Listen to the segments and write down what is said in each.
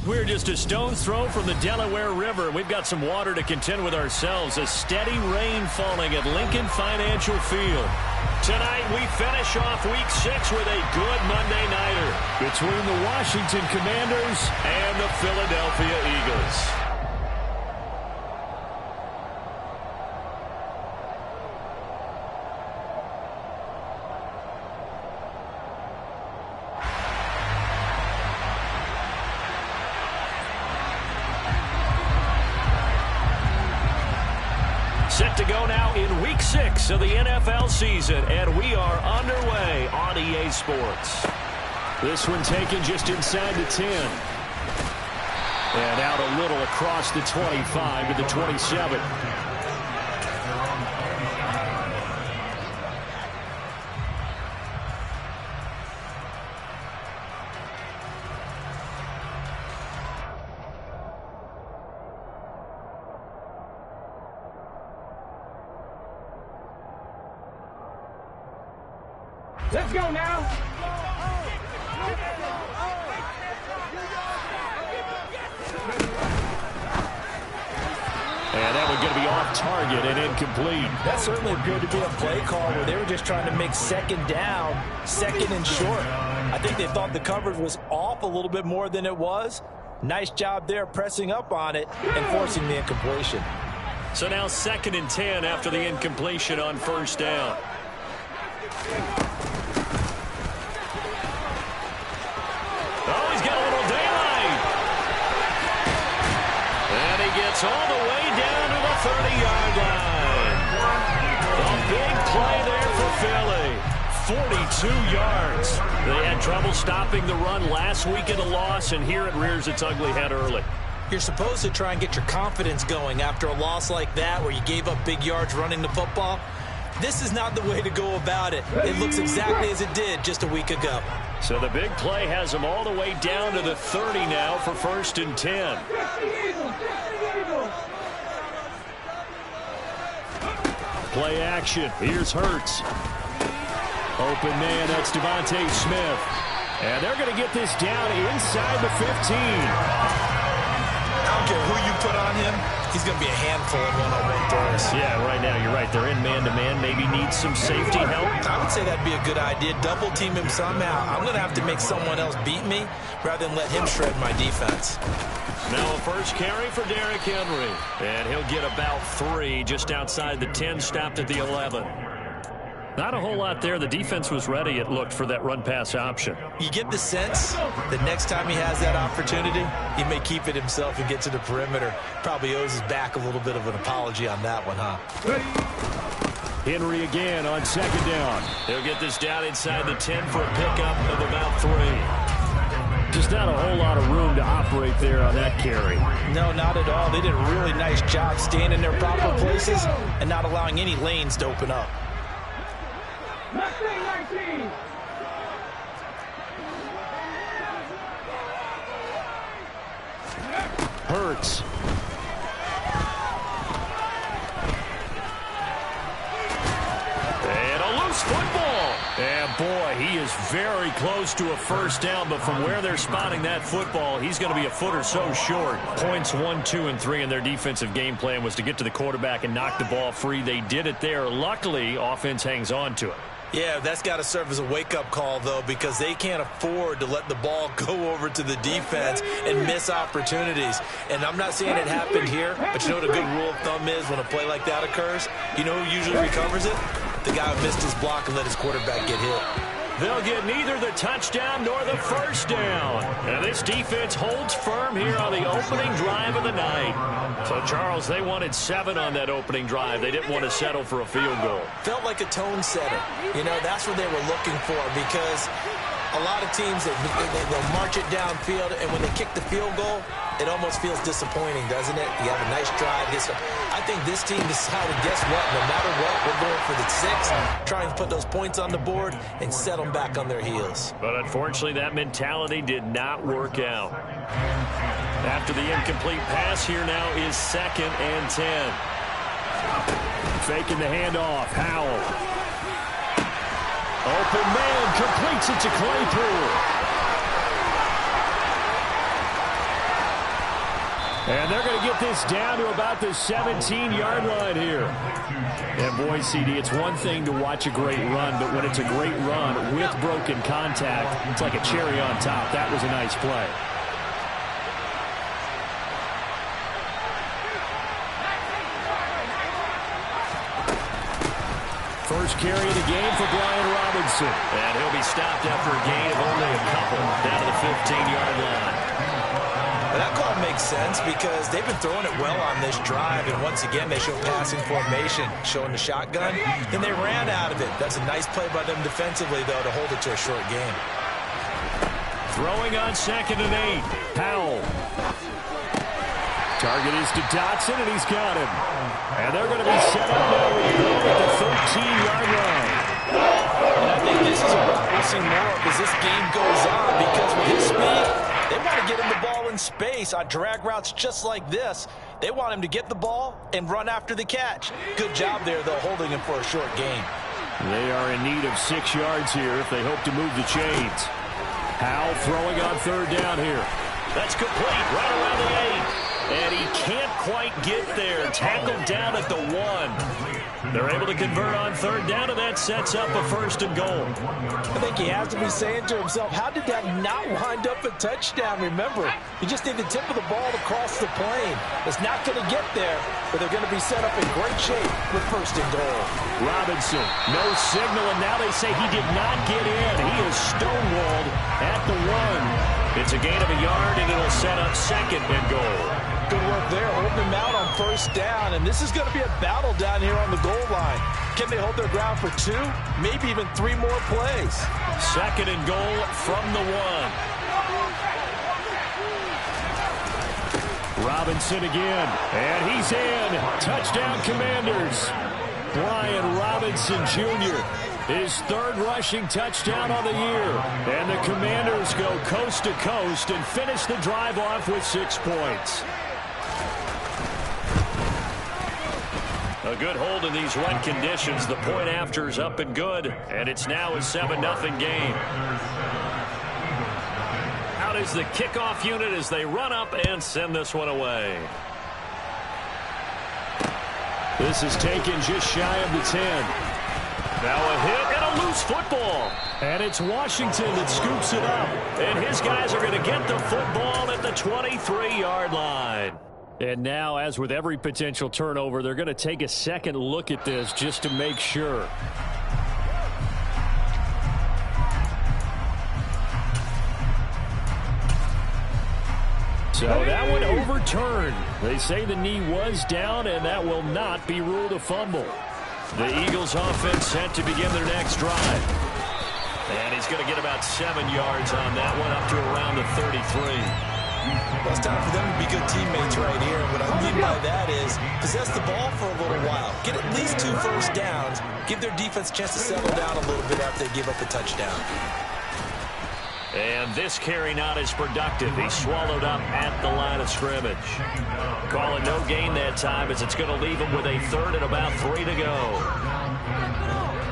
We're just a stone's throw from the Delaware River. We've got some water to contend with ourselves. A steady rain falling at Lincoln Financial Field. Tonight, we finish off Week 6 with a good Monday nighter between the Washington Commanders and the Philadelphia Eagles. Set to go now in Week 6 of the NFL season, and we are underway on EA Sports. This one taken just inside the 10. And out a little across the 25 to the 27. Let's go now. And that one going to be off target and incomplete. That certainly appeared to be a play call where they were just trying to make second down, second and short. I think they thought the coverage was off a little bit more than it was. Nice job there pressing up on it and forcing the incompletion. So now 2nd and 10 after the incompletion on first down. Oh, he's got a little daylight. And he gets all the way down to the 30-yard line. A big play there for Philly. 42 yards. They had trouble stopping the run last week in a loss, and here it rears its ugly head early. You're supposed to try and get your confidence going after a loss like that where you gave up big yards running the football. This is not the way to go about it. It looks exactly as it did just a week ago. So the big play has them all the way down to the 30 now for 1st and 10. Play action. Here's Hurts. Open man, that's Devontae Smith. And they're going to get this down inside the 15. I don't care who you put on him. He's going to be a handful of one-on-one throws. Yeah, right now, you're right. They're in man-to-man. Maybe needs some safety help. I would say that'd be a good idea. Double team him somehow. I'm going to have to make someone else beat me rather than let him shred my defense. Now a first carry for Derrick Henry. And he'll get about 3 just outside the 10, stopped at the 11. Not a whole lot there. The defense was ready, it looked, for that run-pass option. You get the sense that next time he has that opportunity, he may keep it himself and get to the perimeter. Probably owes his back a little bit of an apology on that one, huh? Henry again on 2nd down. He'll get this down inside the 10 for a pickup of about 3. Just not a whole lot of room to operate there on that carry. No, not at all. They did a really nice job staying in their proper places and not allowing any lanes to open up. Hurts. And a loose football. And boy, he is very close to a first down, but from where they're spotting that football, he's going to be a foot or so short. Points 1, 2, and 3 in their defensive game plan was to get to the quarterback and knock the ball free. They did it there. Luckily, offense hangs on to it. Yeah, that's got to serve as a wake-up call, though, because they can't afford to let the ball go over to the defense and miss opportunities. And I'm not saying it happened here, but you know what a good rule of thumb is when a play like that occurs? You know who usually recovers it? The guy who missed his block and let his quarterback get hit. They'll get neither the touchdown nor the first down. And this defense holds firm here on the opening drive of the night. So, Charles, they wanted 7 on that opening drive. They didn't want to settle for a field goal. Felt like a tone setter. You know, that's what they were looking for, because a lot of teams, they'll march it downfield, and when they kick the field goal, it almost feels disappointing, doesn't it? You have a nice drive. I think this team decided, guess what? No matter what, we're going for the 6, trying to put those points on the board and set them back on their heels. But unfortunately, that mentality did not work out. After the incomplete pass, here now is 2nd and 10. Faking the handoff, Howell. Open man, completes it to Claypool. And they're going to get this down to about the 17-yard line here. And boy, CD, it's one thing to watch a great run, but when it's a great run with broken contact, it's like a cherry on top. That was a nice play. First carry of the game for Brian Robinson. And he'll be stopped after a gain of only a couple down to the 15-yard line. That call makes sense because they've been throwing it well on this drive, and once again they show passing formation, showing the shotgun, and they ran out of it. That's a nice play by them defensively, though, to hold it to a short game. Throwing on 2nd and 8. Powell. Target is to Dotson, and he's got him. And they're going to be set up now with Bill at the 13-yard line. And I think this is a route we'll see more of as this game goes on, because with his speed, they want to get him the ball in space on drag routes just like this. They want him to get the ball and run after the catch. Good job there, though, holding him for a short gain. They are in need of 6 yards here if they hope to move the chains. Powell throwing on 3rd down here. That's complete right around the 8. And he can't quite get there. Tackled down at the 1. They're able to convert on 3rd down, and that sets up a 1st and goal. I think he has to be saying to himself, how did that not wind up a touchdown? Remember, he just did the tip of the ball across the plane. It's not going to get there, but they're going to be set up in great shape with 1st and goal. Robinson, no signal, and now they say he did not get in. He is stonewalled at the 1. It's a gain of a yard, and it'll set up 2nd and goal. Good work there, holding him out on 1st down, and this is going to be a battle down here on the goal line. Can they hold their ground for 2, maybe even 3 more plays? 2nd and goal from the 1. Robinson again, and he's in. Touchdown, Commanders. Brian Robinson Jr., his 3rd rushing touchdown on the year. And the Commanders go coast to coast and finish the drive off with 6 points. A good hold in these wet conditions. The point after is up and good, and it's now a 7-0 game. Out is the kickoff unit as they run up and send this one away. This is taken just shy of the 10. Now a hit and a loose football. And it's Washington that scoops it up. And his guys are going to get the football at the 23-yard line. And now, as with every potential turnover, they're going to take a second look at this just to make sure. So that one overturned. They say the knee was down, and that will not be ruled a fumble. The Eagles offense set to begin their next drive. And he's going to get about 7 yards on that one, up to around the 33. Well, it's time for them to be good teammates right here. And what I mean by that is possess the ball for a little while. Get at least 2 first downs. Give their defense a chance to settle down a little bit after they give up a touchdown. And this carry not as productive. He's swallowed up at the line of scrimmage. Call it no gain that time as it's going to leave him with a 3rd and about 3 to go.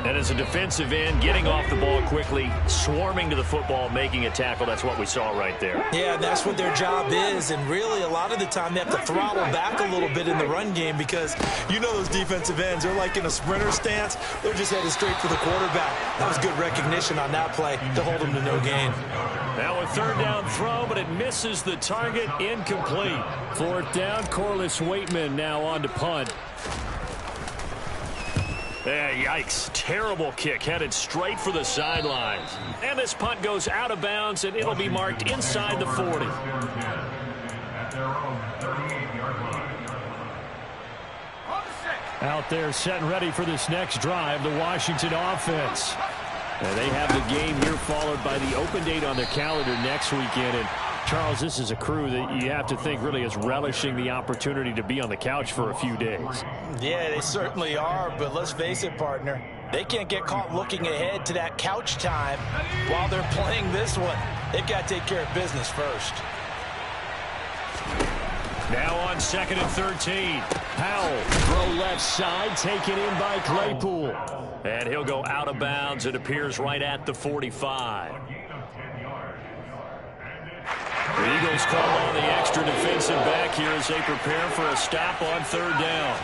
And as a defensive end, getting off the ball quickly, swarming to the football, making a tackle, that's what we saw right there. Yeah, that's what their job is, and really a lot of the time they have to throttle back a little bit in the run game because you know those defensive ends, they're like in a sprinter stance. They're just headed straight for the quarterback. That was good recognition on that play to hold them to no gain. Now a 3rd down throw, but it misses the target, incomplete. 4th down, Corliss Waitman now on to punt. Yikes. Terrible kick headed straight for the sidelines. And this punt goes out of bounds, and it'll be marked inside the 40. Out there set and ready for this next drive, the Washington offense. And they have the game here followed by the open date on their calendar next weekend. And Charles, this is a crew that you have to think really is relishing the opportunity to be on the couch for a few days. Yeah, they certainly are, but let's face it, partner. They can't get caught looking ahead to that couch time while they're playing this one. They've got to take care of business first. Now on 2nd and 13. Powell, throw left side, taken in by Claypool. And he'll go out of bounds. It appears right at the 45. The Eagles Holding's called on the extra defensive back here as they prepare for a stop on third down.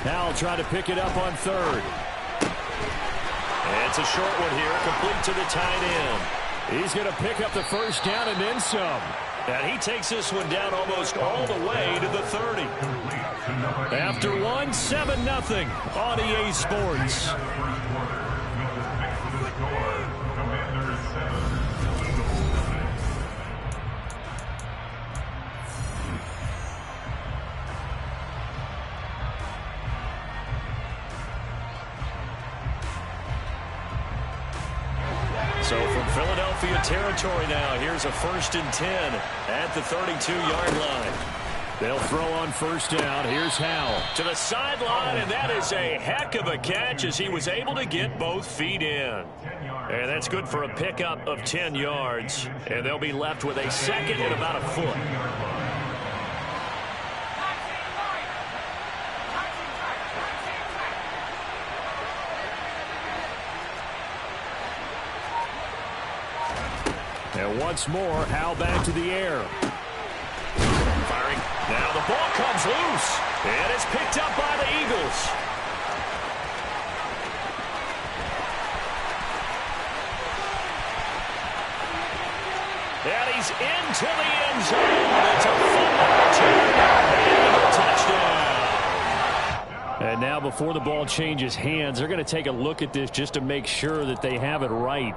Now try to pick it up on third. It's a short one here, complete to the tight end. He's going to pick up the first down and then some. And he takes this one down almost all the way to the 30. After one, 7-0 on EA Sports. So from Philadelphia territory now, here's a 1st and 10 at the 32-yard line. They'll throw on first down. Here's Howell to the sideline, and that is a heck of a catch as he was able to get both feet in. And that's good for a pickup of 10 yards. And they'll be left with a second and about a foot. And once more, Howell back to the air. Firing. Now the ball comes loose. And it's picked up by the Eagles. And he's into the end zone. It's a fumble return. And a touchdown. And now before the ball changes hands, they're going to take a look at this just to make sure that they have it right.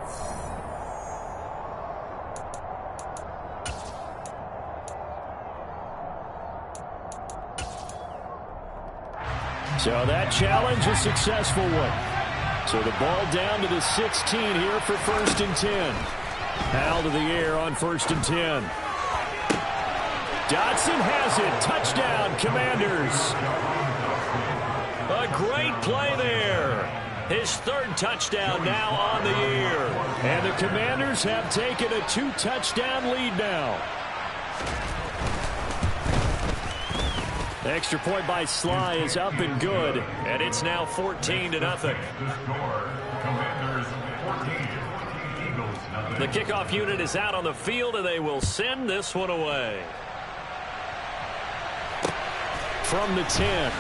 So that challenge, a successful one. So the ball down to the 16 here for 1st and 10. Howell to the air on 1st and 10. Dotson has it. Touchdown, Commanders. A great play there. His 3rd touchdown now on the year. And the Commanders have taken a 2-touchdown lead now. Extra point by Sly is up and good, and it's now 14-0. The kickoff unit is out on the field, and they will send this one away. From the 10.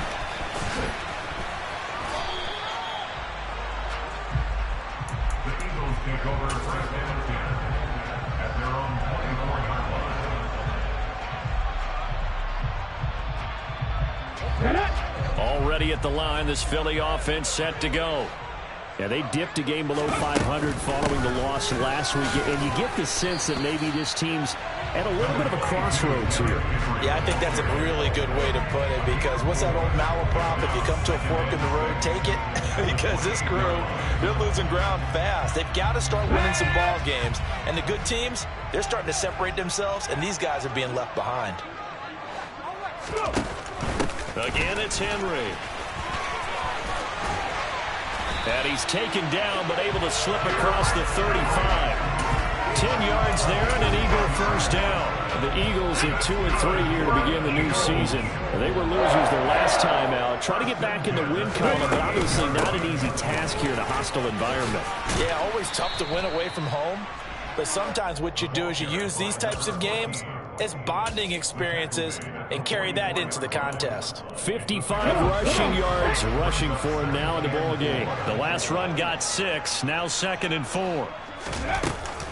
The Eagles take over 1st and 10 at their own 24-yard line. Already at the line, this Philly offense set to go. Yeah, they dipped a game below 500 following the loss last week, and you get the sense that maybe this team's at a little bit of a crossroads here. Yeah, I think that's a really good way to put it, because what's that old malaprop? If you come to a fork in the road, take it. Because this crew, they're losing ground fast. They've got to start winning some ball games. And the good teams, they're starting to separate themselves, and these guys are being left behind. Again, it's Henry. And he's taken down, but able to slip across the 35. 10 yards there and an Eagle first down. The Eagles at 2-3 here to begin the new season. They were losers their last time out. Try to get back in the win column, but obviously not an easy task here in a hostile environment. Yeah, always tough to win away from home. But sometimes what you do is you use these types of games as bonding experiences and carry that into the contest. 55 rushing yards rushing for him now in the ball game. The last run got 6, now 2nd and 4.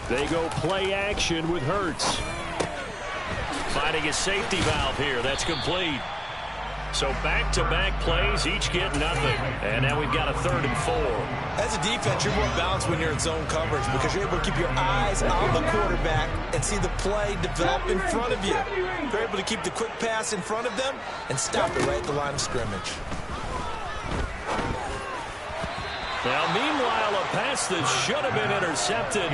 They go play action with Hurts. Finding a safety valve here. That's complete. So back-to-back plays, each get nothing. And now we've got a 3rd and 4. As a defense, you're more balanced when you're in zone coverage because you're able to keep your eyes on the quarterback and see the play develop in front of you. You're able to keep the quick pass in front of them and stop it right at the line of scrimmage. Now, meanwhile, a pass that should have been intercepted,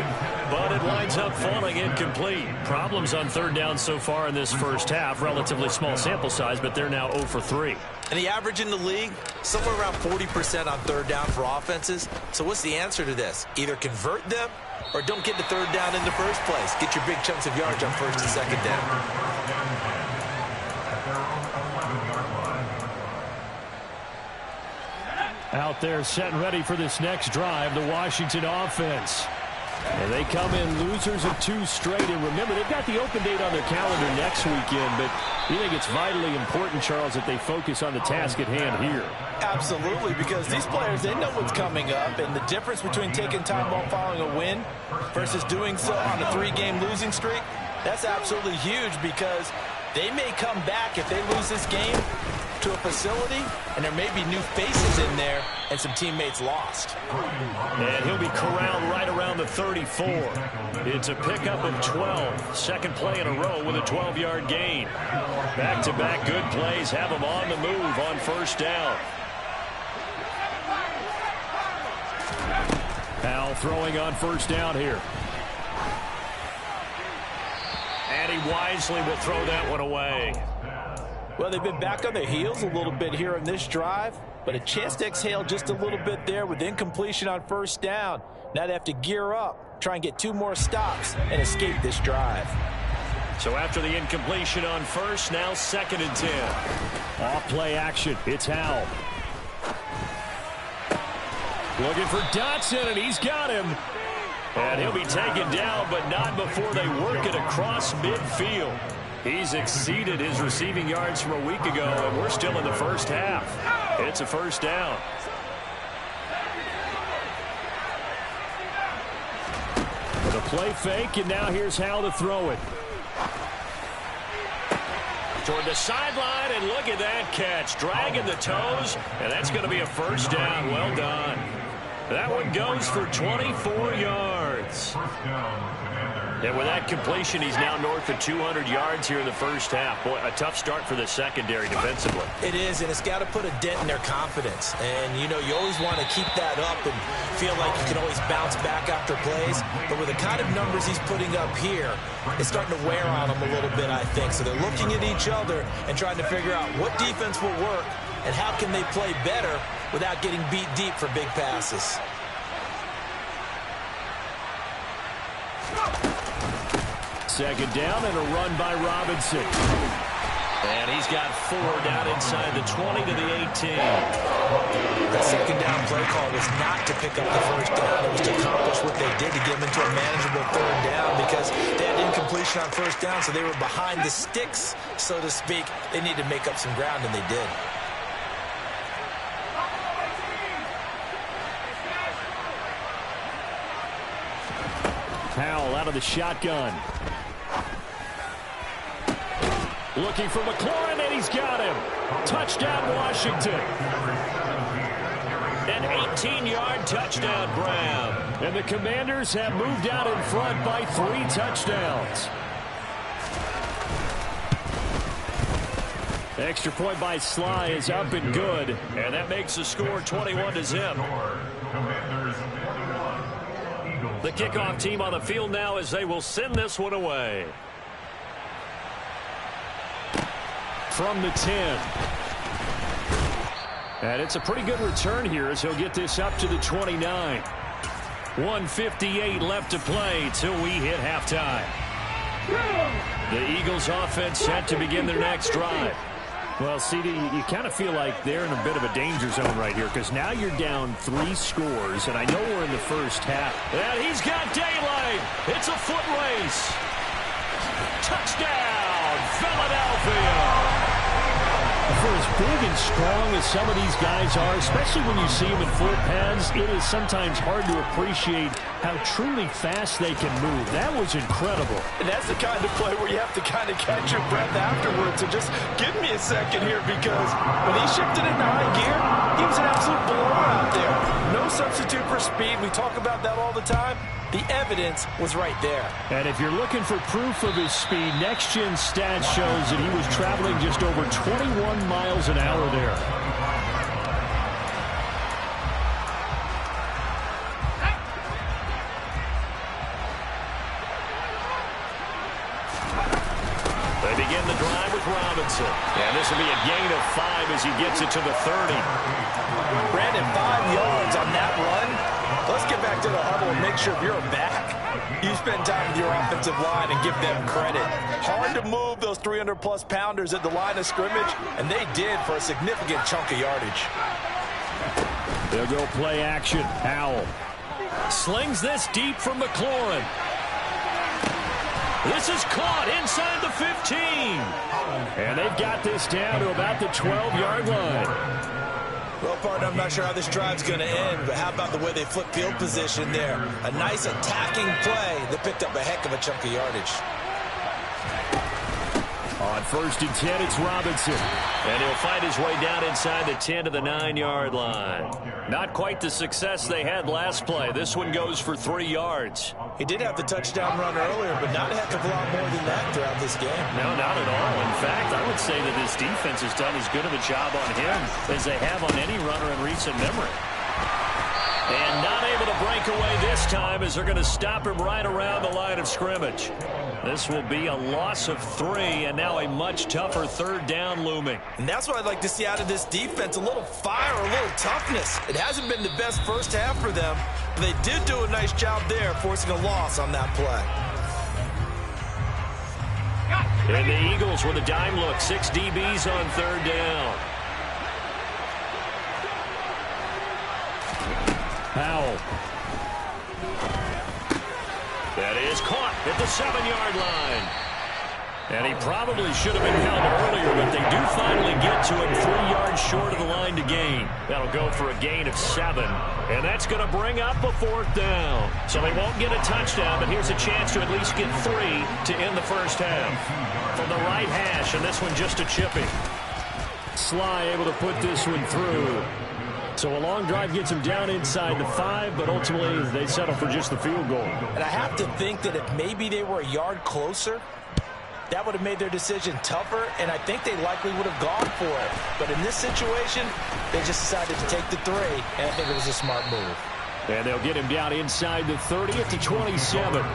but it winds up falling incomplete. Problems on 3rd down so far in this first half. Relatively small sample size, but they're now 0 for 3. And the average in the league, somewhere around 40% on 3rd down for offenses. So what's the answer to this? Either convert them or don't get the 3rd down in the first place. Get your big chunks of yards on 1st and 2nd down. Out there set and ready for this next drive, the Washington offense. And they come in losers of 2 straight. And remember, they've got the open date on their calendar next weekend. But you think it's vitally important, Charles, that they focus on the task at hand here? Absolutely, because these players, they know what's coming up. And the difference between taking time off following a win versus doing so on a 3-game losing streak, that's absolutely huge, because they may come back if they lose this game to a facility, and there may be new faces in there and some teammates lost. And he'll be corralled right around the 34. It's a pickup of 12. Second play in a row with a 12-yard gain. Back-to-back good plays have him on the move on first down. Powell throwing on first down here. And he wisely will throw that one away. Well, they've been back on their heels a little bit here in this drive, but a chance to exhale just a little bit there with incompletion on first down. Now they have to gear up, try and get 2 more stops, and escape this drive. So after the incompletion on first, now 2nd and 10. Off play action. It's Howell. Looking for Dotson, and he's got him. And he'll be taken down, but not before they work it across midfield. He's exceeded his receiving yards from a week ago, and we're still in the first half. It's a first down. With a play fake, and now here's Howell to throw it. Toward the sideline, and look at that catch. Dragging the toes, and that's going to be a first down. Well done. That one goes for 24 yards. And with that completion, he's now north of 200 yards here in the first half. Boy, a tough start for the secondary defensively. It is, and it's got to put a dent in their confidence. And, you know, you always want to keep that up and feel like you can always bounce back after plays. But with the kind of numbers he's putting up here, it's starting to wear on them a little bit, I think. So they're looking at each other and trying to figure out what defense will work and how can they play better without getting beat deep for big passes. Second down and a run by Robinson. And he's got 4 down inside the 20 to the 18. That second down play call was not to pick up the first down. It was to accomplish what they did to get them into a manageable 3rd down, because they had incompletion on first down, so they were behind the sticks, so to speak. They needed to make up some ground, and they did. Powell out of the shotgun. Looking for McLaurin, and he's got him. Touchdown, Washington. An 18-yard touchdown, Brown. And the Commanders have moved out in front by 3 touchdowns. Extra point by Sly is up and good. And that makes the score 21-0. The kickoff team on the field now as they will send this one away. From the 10. And it's a pretty good return here as he'll get this up to the 29. 1:58 left to play till we hit halftime. The Eagles offense set to begin their next drive. Well, CD, you kind of feel like they're in a bit of a danger zone right here, because now you're down 3 scores, and I know we're in the first half. And he's got daylight. It's a foot race. Touchdown, Philadelphia. For as big and strong as some of these guys are, especially when you see them in full pads, it is sometimes hard to appreciate how truly fast they can move. That was incredible. And that's the kind of play where you have to kind of catch your breath afterwards. So just give me a second here, because when he shifted into high gear, he was an absolute blowout out there. No substitute for speed. We talk about that all the time. The evidence was right there. And if you're looking for proof of his speed, Next Gen Stats shows that he was traveling just over 21 miles an hour there. They begin the drive with Robinson. And this will be a gain of 5 as he gets it to the 30. Brandon, 5 yards on that run. Let's get back to the huddle and make sure you're back. You spend time with your offensive line and give them credit. Hard to move those 300-plus pounders at the line of scrimmage, and they did for a significant chunk of yardage. They'll go play action. Howell. Slings this deep from McLaurin. This is caught inside the 15. And they've got this down to about the 12-yard line. Well, partner, I'm not sure how this drive's going to end, but how about the way they flip field position there? A nice attacking play that picked up a heck of a chunk of yardage. On 1st and 10, it's Robinson. And he'll find his way down inside the 10 to the 9-yard line. Not quite the success they had last play. This one goes for 3 yards. He did have the touchdown run earlier, but not a heck of a lot more than that throughout this game. No, not at all. In fact, I would say that this defense has done as good of a job on him as they have on any runner in recent memory. And not able to break away this time as they're going to stop him right around the line of scrimmage. This will be a loss of 3, and now a much tougher 3rd down looming. And that's what I'd like to see out of this defense, a little fire, a little toughness. It hasn't been the best first half for them, but they did do a nice job there, forcing a loss on that play. And the Eagles with a dime look, 6 DBs on 3rd down. Powell. That is caught at the 7-yard line. And he probably should have been held earlier, but they do finally get to him 3 yards short of the line to gain. That'll go for a gain of 7. And that's going to bring up a 4th down. So they won't get a touchdown, but here's a chance to at least get 3 to end the first half. From the right hash, and this one just a chipping. Sly able to put this one through. So a long drive gets him down inside the 5, but ultimately they settle for just the field goal. And I have to think that if maybe they were a yard closer, that would have made their decision tougher, and I think they likely would have gone for it. But in this situation, they just decided to take the 3, and I think it was a smart move. And they'll get him down inside the 30 at the 27.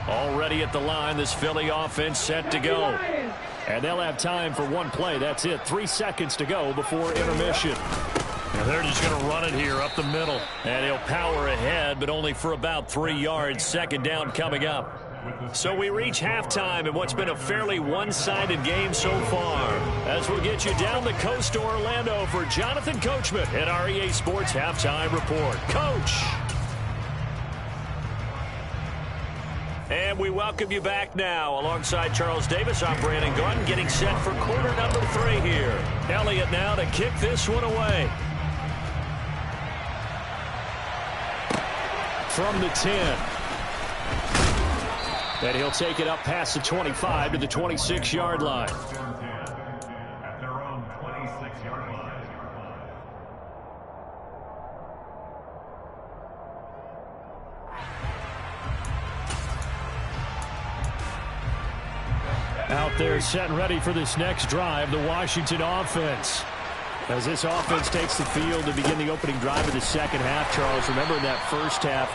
Already at the line, this Philly offense set to go. And they'll have time for one play. That's it. 3 seconds to go before intermission. And they're just going to run it here up the middle. And he'll power ahead, but only for about 3 yards. 2nd down coming up. So we reach halftime in what's been a fairly one-sided game so far. As we'll get you down the coast to Orlando for Jonathan Coachman at our EA Sports Halftime Report. Coach! And we welcome you back now. Alongside Charles Davis, I'm Brandon Gunn, getting set for quarter number 3 here. Elliott now to kick this one away. From the 10. And he'll take it up past the 25 to the 26-yard line. At their own 26-yard line. Out there set and ready for this next drive, the Washington offense. As this offense takes the field to begin the opening drive of the second half, Charles, remember in that first half,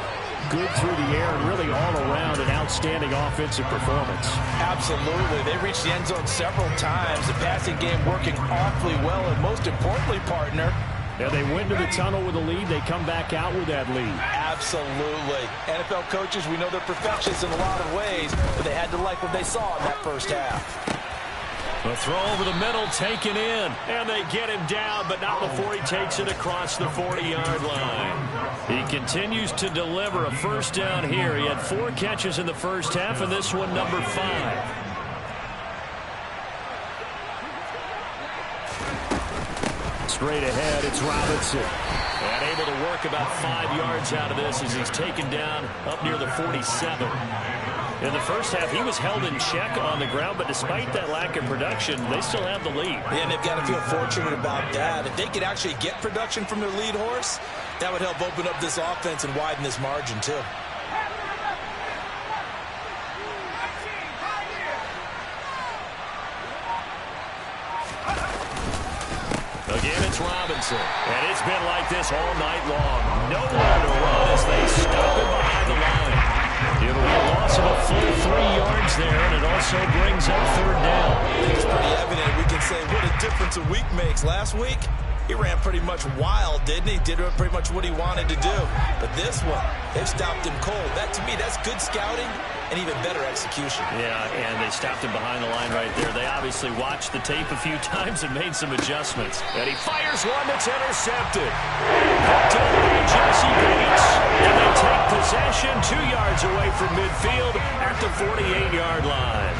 good through the air and really all around an outstanding offensive performance. Absolutely. They reached the end zone several times. The passing game working awfully well, and most importantly, partner, yeah, they went to the tunnel with a lead. They come back out with that lead. Absolutely. NFL coaches, we know they're perfectionists in a lot of ways, but they had to like what they saw in that first half. The throw over the middle taken in, and they get him down, but not before he takes it across the 40-yard line. He continues to deliver a first down here. He had 4 catches in the first half, and this one number 5. Straight ahead, it's Robinson. And able to work about 5 yards out of this as he's taken down up near the 47. In the first half, he was held in check on the ground, but despite that lack of production, they still have the lead. Yeah, and they've got to feel fortunate about that. If they could actually get production from their lead horse, that would help open up this offense and widen this margin, too. Again, it's Robinson. And it's been like this all night long. Nowhere to run as they stop him behind the line. It'll be a loss of a full 3 yards there, and it also brings up 3rd down. I think it's pretty evident. We can say what a difference a week makes. Last week, he ran pretty much wild, didn't he? Did pretty much what he wanted to do. But this one, they've stopped him cold. That, to me, that's good scouting and even better execution. Yeah, and they stopped him behind the line right there. They obviously watched the tape a few times and made some adjustments. And he fires one that's intercepted. Hooked up by Jesse Bates. And they take possession 2 yards away from midfield at the 48-yard line.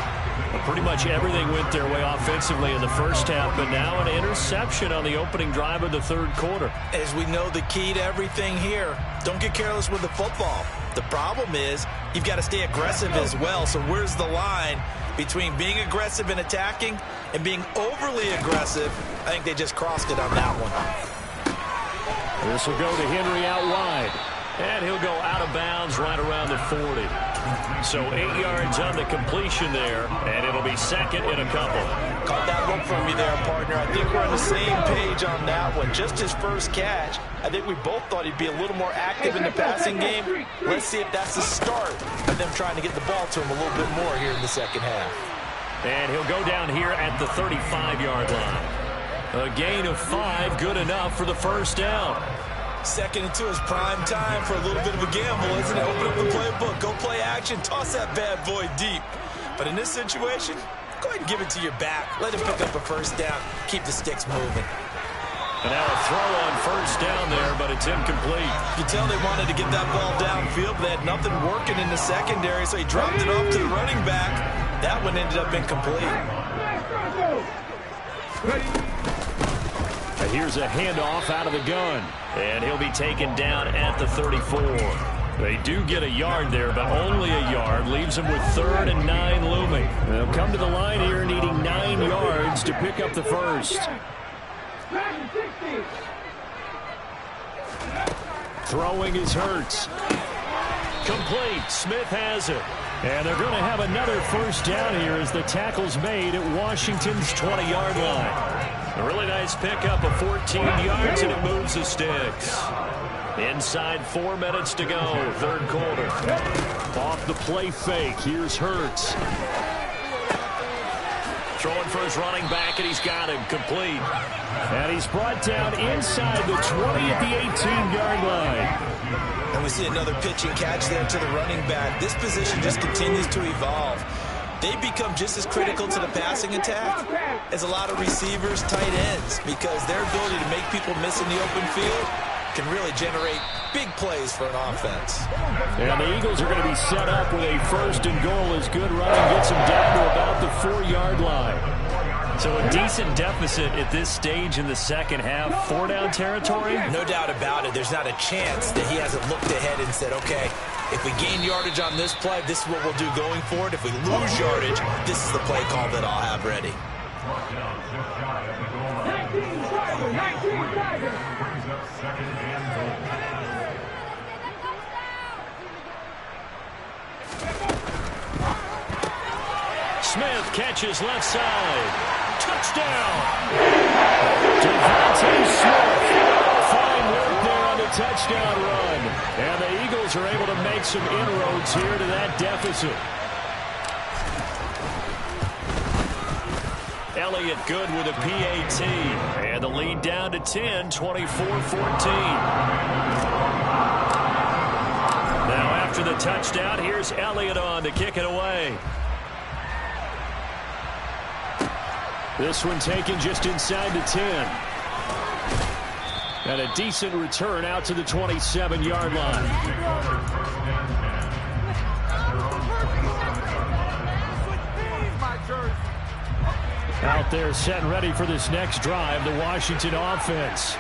Pretty much everything went their way offensively in the first half, but now an interception on the opening drive of the third quarter. As we know, the key to everything here, don't get careless with the football. The problem is you've got to stay aggressive as well. So where's the line between being aggressive and attacking and being overly aggressive? I think they just crossed it on that one. This will go to Henry out wide. And he'll go out of bounds right around the 40. So 8 yards on the completion there, and it'll be second and a couple. Caught that look from me there, partner. I think we're on the same page on that one. Just his first catch, I think we both thought he'd be a little more active in the passing game. Let's see if that's the start of them trying to get the ball to him a little bit more here in the second half. And he'll go down here at the 35-yard line. A gain of 5, good enough for the first down. Second and 2 is prime time for a little bit of a gamble, isn't it? Open up the playbook, go play action, toss that bad boy deep. But in this situation, go ahead and give it to your back. Let him pick up a first down. Keep the sticks moving. And now a throw on first down there, but it's incomplete. You can tell they wanted to get that ball downfield, but they had nothing working in the secondary, so he dropped it off to the running back. That one ended up incomplete. And here's a handoff out of the gun. And he'll be taken down at the 34. They do get a yard there, but only a yard. Leaves them with 3rd and 9 looming. They'll come to the line here needing 9 yards to pick up the first. Throwing is Hurts. Complete. Smith has it. And they're going to have another first down here as the tackle's made at Washington's 20-yard line. A really nice pickup of 14 yards, and it moves the sticks. Inside 4 minutes to go, third quarter. Off the play fake, here's Hurts. Throwing for his running back, and he's got him complete. And he's brought down inside the 20 at the 18-yard line. And we see another pitch and catch there to the running back. This position just continues to evolve. They become just as critical to the passing attack as a lot of receivers, tight ends, because their ability to make people miss in the open field can really generate big plays for an offense. And the Eagles are going to be set up with a first and goal as good running gets them down to about the 4-yard line. So a decent deficit at this stage in the second half. 4-down territory? No doubt about it. There's not a chance that he hasn't looked ahead and said, okay, if we gain yardage on this play, this is what we'll do going forward. If we lose yardage, this is the play call that I'll have ready. Smith catches left side. Touchdown! Devontae Smith. Fine work there on the touchdown run. And the Eagles are able to make some inroads here to that deficit. Elliott good with a PAT. And the lead down to 10, 24-14. Now after the touchdown, here's Elliott on to kick it away. This one taken just inside the 10. And a decent return out to the 27-yard line. Out there set and ready for this next drive, the Washington offense.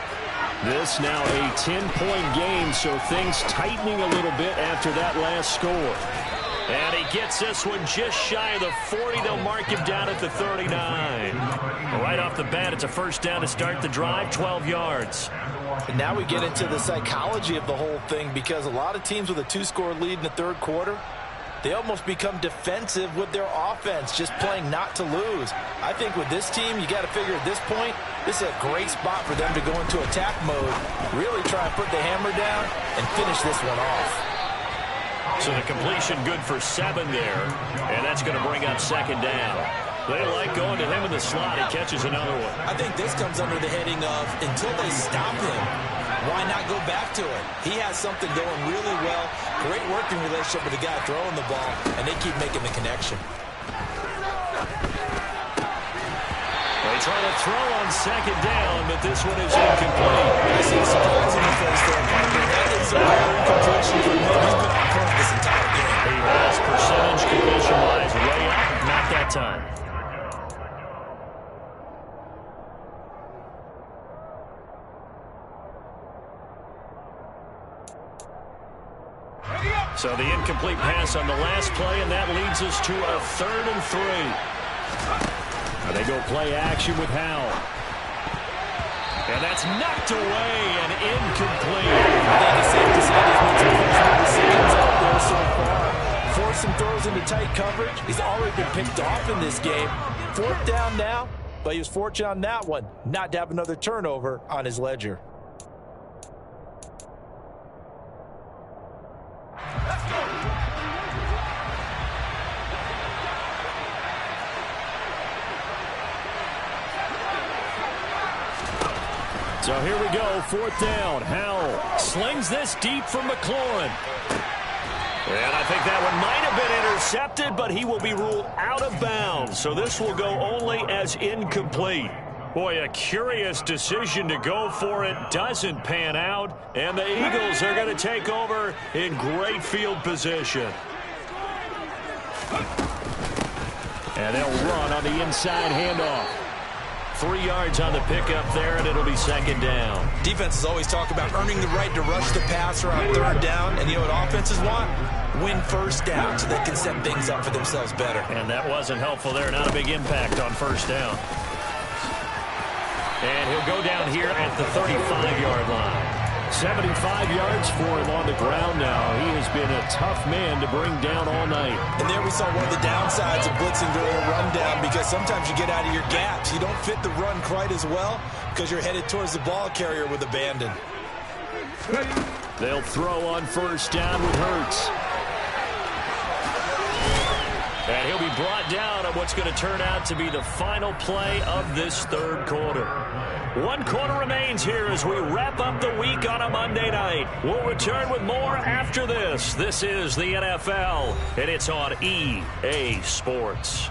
This now a 10-point game, so things tightening a little bit after that last score. And he gets this one just shy of the 40. They'll mark him down at the 39. Right off the bat, it's a first down to start the drive, 12 yards. And now we get into the psychology of the whole thing, because a lot of teams with a 2-score lead in the third quarter, they almost become defensive with their offense, just playing not to lose. I think with this team, you got to figure at this point, this is a great spot for them to go into attack mode, really try and put the hammer down and finish this one off. So the completion good for 7 there, and that's going to bring up second down. They like going to him in the slot. He catches another one. I think this comes under the heading of until they stop him, why not go back to it? He has something going really well. Great working relationship with the guy throwing the ball, and they keep making the connection. They try to throw on second down, but this one is incomplete. I see a surprise in the face there, Parker. That is a rare incompletion for him. He's been on point this entire game. He has percentage completion-wise way up, not that time. So the incomplete pass on the last play, and that leads us to a 3rd and 3. They go play action with Howell. And that's knocked away and incomplete. I think it's safe to say he's made some questionable decisions out there so far. Forced some throws into tight coverage. He's already been picked off in this game. 4th down now, but he was fortunate on that one not to have another turnover on his ledger. So here we go, 4th down. Howell slings this deep from McLaurin. And I think that one might have been intercepted, but he will be ruled out of bounds. So this will go only as incomplete. Boy, a curious decision to go for it. Doesn't pan out. And the Eagles are going to take over in great field position. And they'll run on the inside handoff. 3 yards on the pickup there, and it'll be 2nd down. Defenses always talk about earning the right to rush the passer on 3rd down. And you know what offenses want? Win 1st down so they can set things up for themselves better. And that wasn't helpful there. Not a big impact on 1st down. And he'll go down here at the 35-yard line. 75 yards for him on the ground now. He has been a tough man to bring down all night. And there we saw one of the downsides of blitzing during a rundown, because sometimes you get out of your gaps. You don't fit the run quite as well because you're headed towards the ball carrier with abandon. They'll throw on 1st down with Hurts. And he'll be brought down on what's going to turn out to be the final play of this 3rd quarter. 1 quarter remains here as we wrap up the week on a Monday night. We'll return with more after this. This is the NFL, and it's on EA Sports.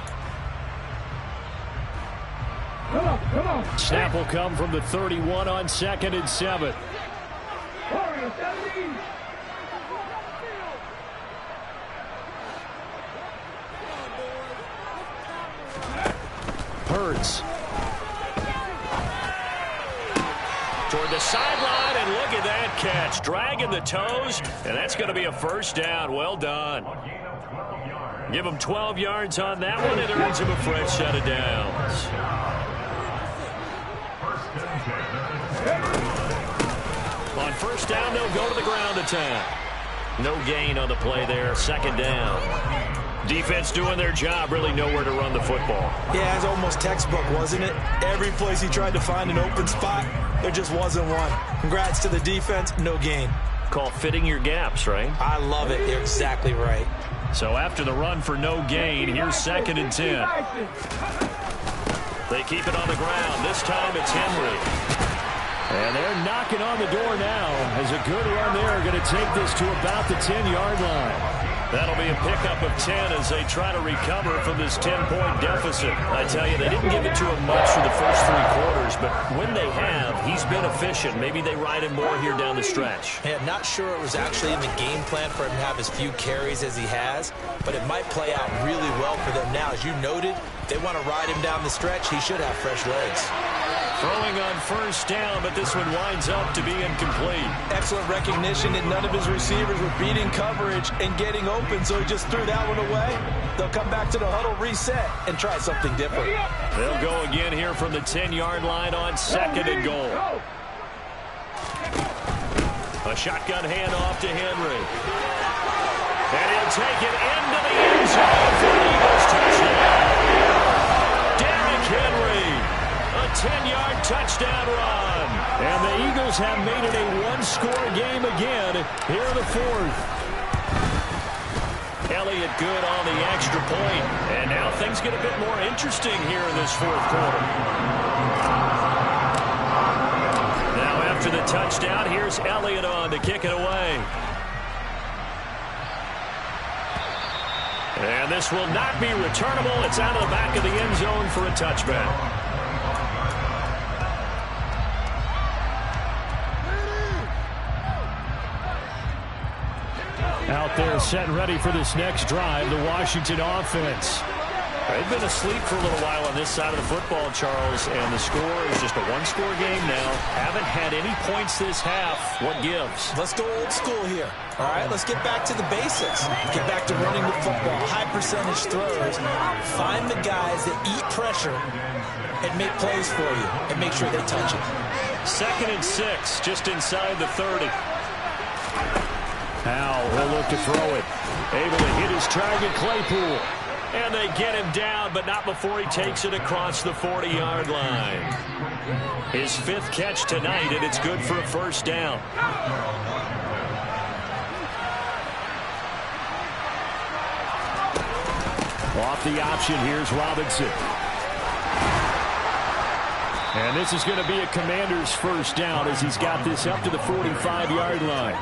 Come on. Snap will come from the 31 on 2nd and 7. Hurts. Toward the sideline, and look at that catch. Dragging the toes, and that's going to be a 1st down. Well done. Give him 12 yards on that one. It earns him a fresh set of downs. On 1st down, they'll go to the ground attack. No gain on the play there. 2nd down. Defense doing their job, really nowhere to run the football. Yeah, it's almost textbook, wasn't it? Every place he tried to find an open spot, there just wasn't one. Congrats to the defense, no gain. Called fitting your gaps, right? I love it. You're exactly right. So after the run for no gain, here's 2nd and 10. They keep it on the ground. This time it's Henry. And they're knocking on the door now as a good run there going to take this to about the 10-yard line. That'll be a pickup of 10 as they try to recover from this 10-point deficit. I tell you, they didn't give it to him much for the first 3 quarters, but when they have, he's been efficient. Maybe they ride him more here down the stretch. Yeah, I'm not sure it was actually in the game plan for him to have as few carries as he has, but it might play out really well for them now. As you noted, if they want to ride him down the stretch, he should have fresh legs. Throwing on 1st down, but this one winds up to be incomplete. Excellent recognition that none of his receivers were beating coverage and getting open, so he just threw that one away. They'll come back to the huddle, reset, and try something different. They'll go again here from the 10-yard line on 2nd and goal. A shotgun handoff to Henry. And he'll take it into the end zone for the Eagles touchdown. Derrick Henry. A 10-yard touchdown run. And the Eagles have made it a 1-score game again here in the 4th. Elliott good on the extra point. And now things get a bit more interesting here in this 4th quarter. Now after the touchdown. Here's Elliott on to kick it away. And this will not be returnable. It's out of the back of the end zone for a touchback. Out there set and ready for this next drive, the Washington offense. They've been asleep for a little while on this side of the football, Charles, and the score is just a one-score game now. Haven't had any points this half. What gives? Let's go old school here. All right, let's get back to the basics. Get back to running the football, high percentage throws. Find the guys that eat pressure and make plays for you and make sure they touch it. 2nd and 6, just inside the 30. Now will look to throw it. Able to hit his target, Claypool. And they get him down, but not before he takes it across the 40-yard line. His 5th catch tonight, and it's good for a first down. Off the option, here's Robinson. And this is going to be a Commander's first down as he's got this up to the 45-yard line.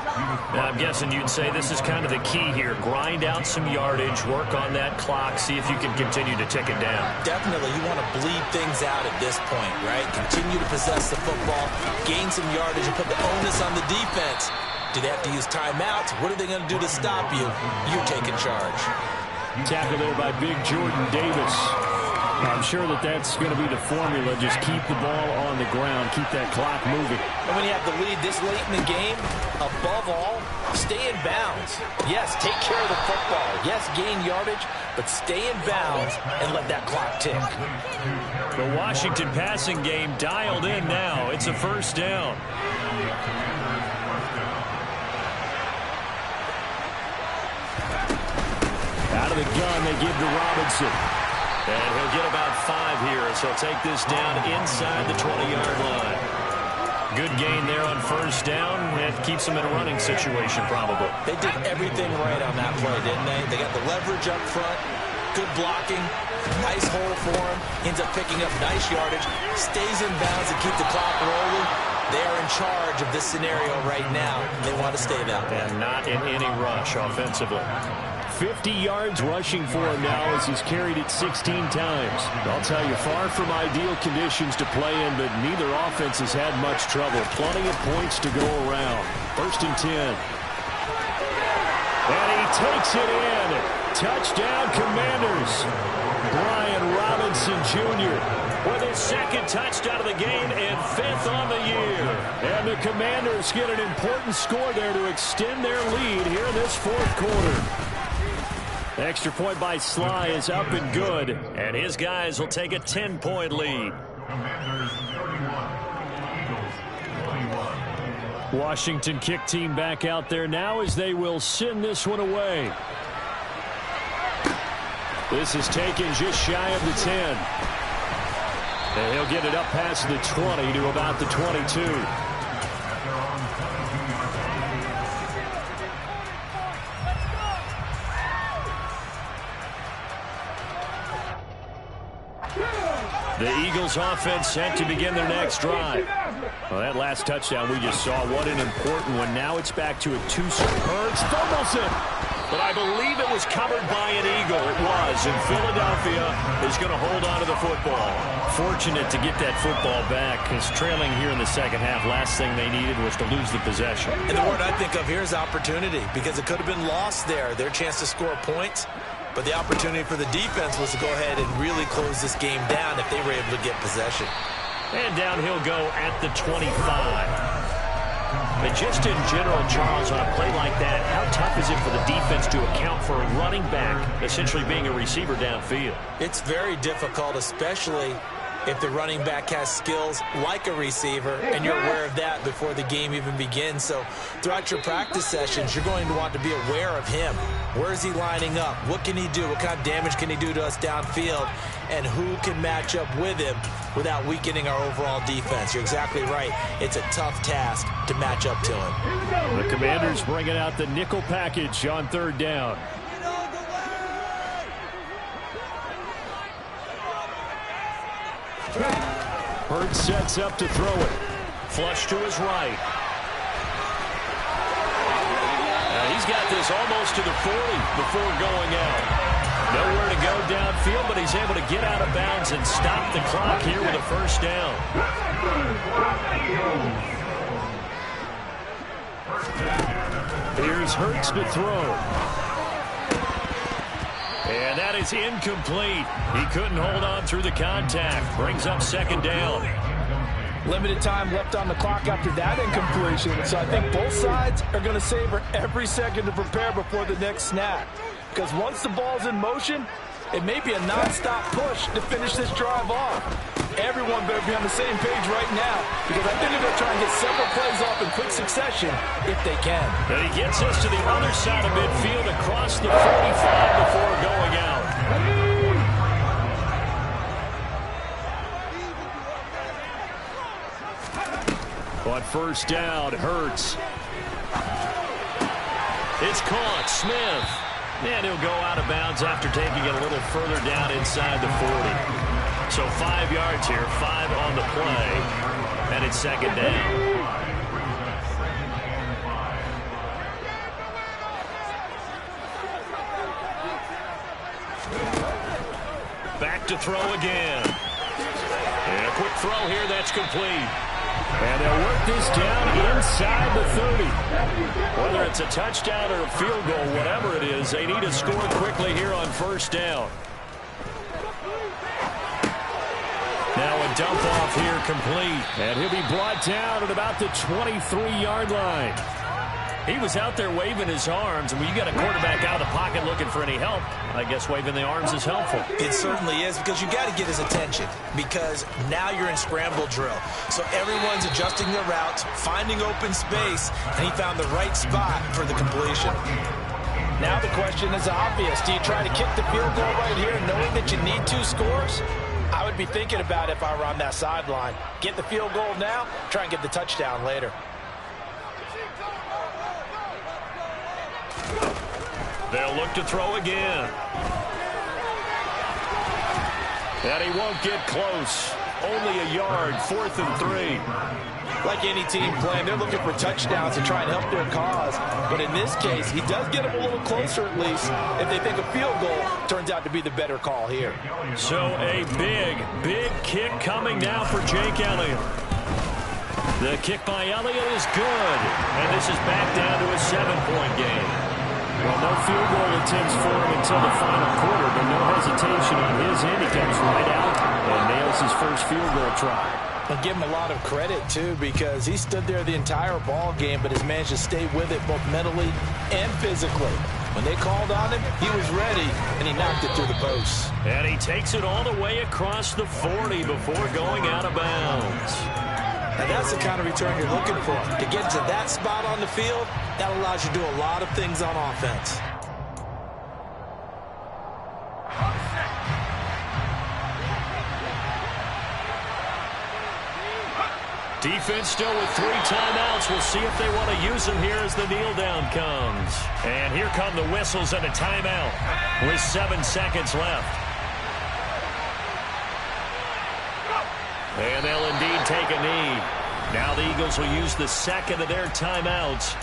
Now, I'm guessing you'd say this is kind of the key here. Grind out some yardage, work on that clock, see if you can continue to tick it down. Definitely, you want to bleed things out at this point, right? Continue to possess the football, gain some yardage, and put the onus on the defense. Do they have to use timeouts? What are they going to do to stop you? You take in charge. Tackle there by big Jordan Davis. I'm sure that's going to be the formula. Just keep the ball on the ground. Keep that clock moving. And when you have the lead this late in the game, above all, stay in bounds. Yes, take care of the football. Yes, gain yardage, but stay in bounds and let that clock tick. The Washington passing game dialed in now. It's a first down. Out of the gun, they give to Robinson. And he'll get about 5 here as he'll take this down inside the 20-yard line. Good gain there on first down. That keeps them in a running situation probably. They did everything right on that play, didn't they? They got the leverage up front, good blocking, nice hole for him, ends up picking up nice yardage, stays in bounds and keep the clock rolling. They are in charge of this scenario right now. They want to stay that way. And not in any rush offensively. 50 yards rushing for him now as he's carried it 16 times. I'll tell you, far from ideal conditions to play in, but neither offense has had much trouble. Plenty of points to go around. 1st and 10. And he takes it in. Touchdown, Commanders. Brian Robinson Jr. with his 2nd touchdown of the game and 5th on the year. And the Commanders get an important score there to extend their lead here in this 4th quarter. Extra point by Sly is up and good, and his guys will take a 10-point lead. Commanders 31, Eagles 21. Washington kick team back out there now as they will send this one away. This is taken just shy of the 10. And he'll get it up past the 20 to about the 22. The Eagles offense set to begin their next drive. Well, that last touchdown we just saw, what an important one. Now it's back to a 2-score. Hurts fumbles it. But I believe it was covered by an Eagle. It was. And Philadelphia is going to hold on to the football. Fortunate to get that football back. Because trailing here in the 2nd half, last thing they needed was to lose the possession. And the word I think of here is opportunity. Because it could have been lost there. Their chance to score points. But the opportunity for the defense was to go ahead and really close this game down if they were able to get possession. And down he'll go at the 25. But just in general, Charles, on a play like that, how tough is it for the defense to account for a running back essentially being a receiver downfield? It's very difficult, especially if the running back has skills like a receiver, and you're aware of that before the game even begins. So throughout your practice sessions, you're going to want to be aware of him. Where is he lining up? What can he do? What kind of damage can he do to us downfield? And who can match up with him without weakening our overall defense? You're exactly right. It's a tough task to match up to him. The Commanders bringing out the nickel package on 3rd down. Hurts sets up to throw it. flush to his right. He's got this almost to the 40 before going out. Nowhere to go downfield, but he's able to get out of bounds and stop the clock here with a first down. Here's Hurts to throw. And that is incomplete. He couldn't hold on through the contact. Brings up second down. Limited time left on the clock after that incompletion. So I think both sides are going to savor every second to prepare before the next snap. Because once the ball's in motion, it may be a non-stop push to finish this drive off. Everyone better be on the same page right now, because I think they're going to try and get several plays off in quick succession if they can. And he gets us to the other side of midfield across the 45 before going out. On first down, Hurts. It's caught. Smith. And he'll go out of bounds after taking it a little further down inside the 40. So 5 yards here, 5 on the play, and it's second down. Back to throw again. And a quick throw here, that's complete. And they'll work this down inside the 30. Whether it's a touchdown or a field goal, whatever it is, they need to score quickly here on first down. Now a dump off here complete. And he'll be brought down at about the 23-yard line. He was out there waving his arms, and when you got a quarterback out of the pocket looking for any help, I guess waving the arms is helpful. It certainly is, because you got to get his attention, because now you're in scramble drill. So everyone's adjusting their routes, finding open space, and he found the right spot for the completion. Now the question is obvious. Do you try to kick the field goal right here knowing that you need 2 scores? I would be thinking about it if I were on that sideline. Get the field goal now, try and get the touchdown later. They'll look to throw again. And he won't get close. Only a yard, 4th and 3. Like any team playing, they're looking for touchdowns to try and help their cause. But in this case, he does get them a little closer at least if they think a field goal turns out to be the better call here. So a big, big kick coming now for Jake Elliott. The kick by Elliott is good. And this is back down to a 7-point game. Well, no field goal attempts for him until the final quarter, but no hesitation on his end. He comes right out and nails his first field goal try. And give him a lot of credit, too, because he stood there the entire ball game, but has managed to stay with it both mentally and physically. When they called on him, he was ready, and he knocked it through the posts. And he takes it all the way across the 40 before going out of bounds. And that's the kind of return you're looking for. To get to that spot on the field, that allows you to do a lot of things on offense. Defense still with 3 timeouts. We'll see if they want to use them here as the kneel down comes. And here come the whistles and a timeout with 7 seconds left. And they'll indeed take a knee. Now the Eagles will use the second of their timeouts.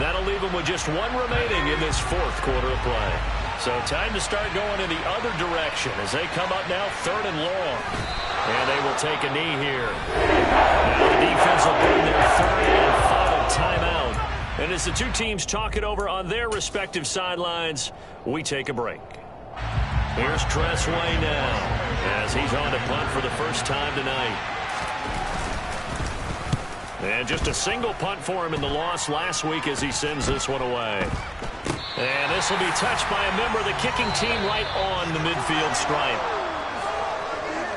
That'll leave them with just 1 remaining in this 4th quarter of play. So time to start going in the other direction as they come up now 3rd and long. And they will take a knee here. Now the defense will burn their 3rd and final timeout. And as the 2 teams talk it over on their respective sidelines, we take a break. Here's Tressway now as he's on to punt for the first time tonight. And just a single punt for him in the loss last week as he sends this one away. And this will be touched by a member of the kicking team right on the midfield stripe.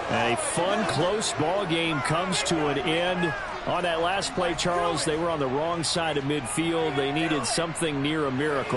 A fun, close ball game comes to an end. On that last play, Charles, they were on the wrong side of midfield. They needed something near a miracle.